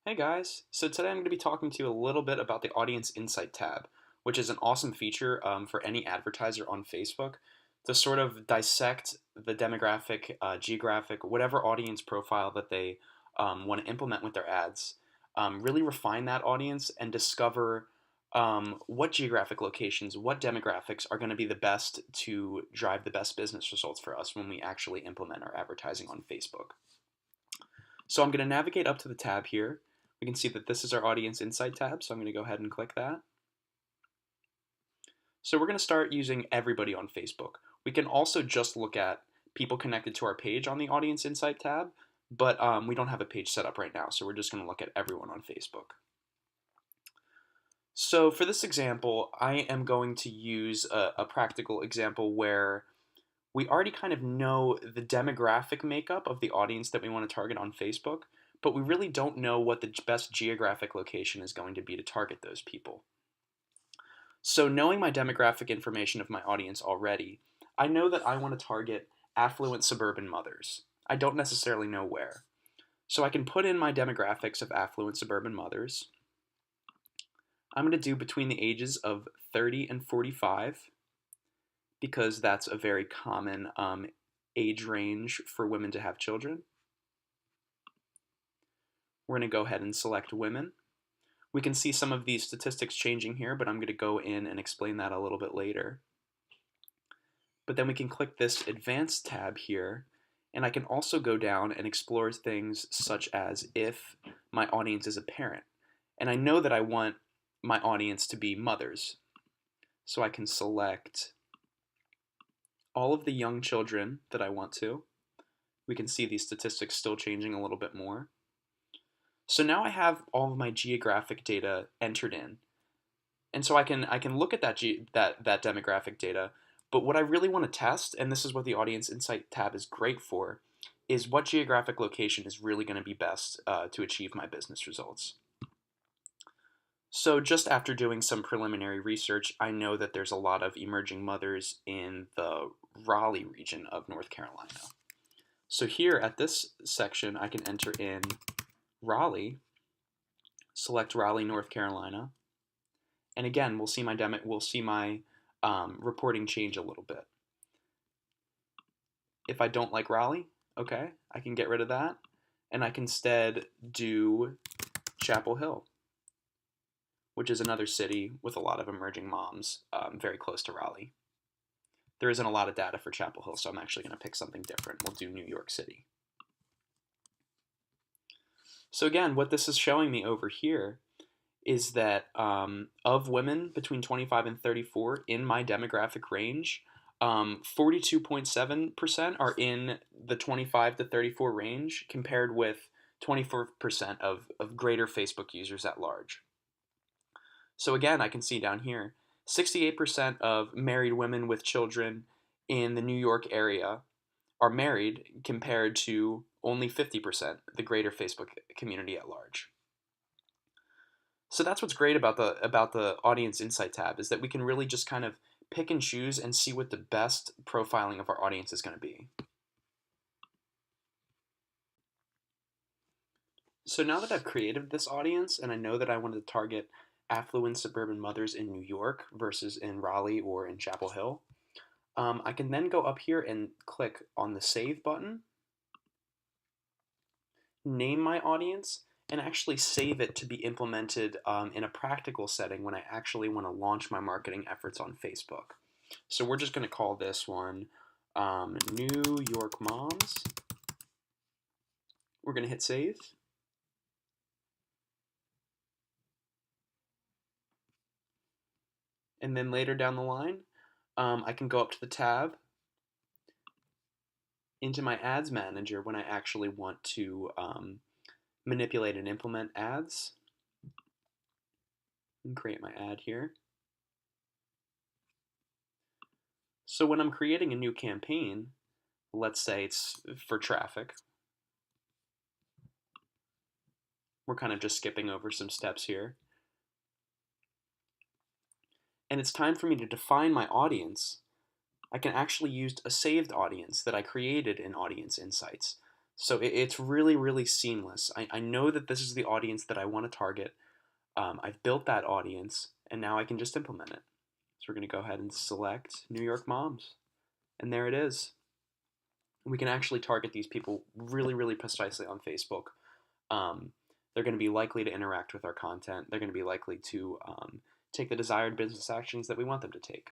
Hey guys, so today I'm going to be talking to you a little bit about the Audience Insight tab, which is an awesome feature for any advertiser on Facebook to sort of dissect the demographic, geographic, whatever audience profile that they want to implement with their ads, really refine that audience and discover what geographic locations, what demographics are going to be the best to drive the best business results for us when we actually implement our advertising on Facebook. So I'm going to navigate up to the tab here. We can see that this is our Audience Insight tab, so I'm going to go ahead and click that. So we're going to start using everybody on Facebook. We can also just look at people connected to our page on the Audience Insight tab, but we don't have a page set up right now, so we're just going to look at everyone on Facebook. So for this example, I am going to use a practical example where we already kind of know the demographic makeup of the audience that we want to target on Facebook, but we really don't know what the best geographic location is going to be to target those people. So knowing my demographic information of my audience already, I know that I want to target affluent suburban mothers. I don't necessarily know where. So I can put in my demographics of affluent suburban mothers. I'm going to do between the ages of 30 and 45 because that's a very common age range for women to have children. We're going to go ahead and select women. We can see some of these statistics changing here, but I'm going to go in and explain that a little bit later. But then we can click this Advanced tab here, and I can also go down and explore things such as if my audience is a parent. And I know that I want my audience to be mothers. So I can select all of the young children that I want to. We can see these statistics still changing a little bit more. So now I have all of my geographic data entered in. And so I can look at that demographic data, but what I really want to test, and this is what the Audience Insight tab is great for, is what geographic location is really going to be best to achieve my business results. So just after doing some preliminary research, I know that there's a lot of emerging mothers in the Raleigh region of North Carolina. So here at this section, I can enter in Raleigh, select Raleigh, North Carolina, and again, we'll see my reporting change a little bit. If I don't like Raleigh, okay, I can get rid of that, and I can instead do Chapel Hill, which is another city with a lot of emerging moms, very close to Raleigh. There isn't a lot of data for Chapel Hill, so I'm actually going to pick something different. We'll do New York City. So again, what this is showing me over here is that of women between 25 and 34 in my demographic range, 42.7% are in the 25 to 34 range compared with 24% of greater Facebook users at large. So again, I can see down here, 68% of married women with children in the New York area are married compared to only 50%, the greater Facebook community at large. So that's what's great about the Audience Insight tab is that we can really just kind of pick and choose and see what the best profiling of our audience is going to be. So now that I've created this audience and I know that I wanted to target affluent suburban mothers in New York versus in Raleigh or in Chapel Hill, I can then go up here and click on the Save button, name my audience, and actually save it to be implemented in a practical setting when I actually want to launch my marketing efforts on Facebook. So we're just going to call this one New York Moms. We're going to hit save. And then later down the line, I can go up to the tab into my ads manager when I actually want to manipulate and implement ads. And create my ad here. So when I'm creating a new campaign, let's say it's for traffic, we're kind of just skipping over some steps here. And it's time for me to define my audience. I can actually use a saved audience that I created in Audience Insights. So it's really, really seamless. I know that this is the audience that I want to target. I've built that audience, and now I can just implement it. So we're going to go ahead and select New York moms. And there it is. We can actually target these people really, really precisely on Facebook. Um, they're going to be likely to interact with our content. They're going to be likely to take the desired business actions that we want them to take.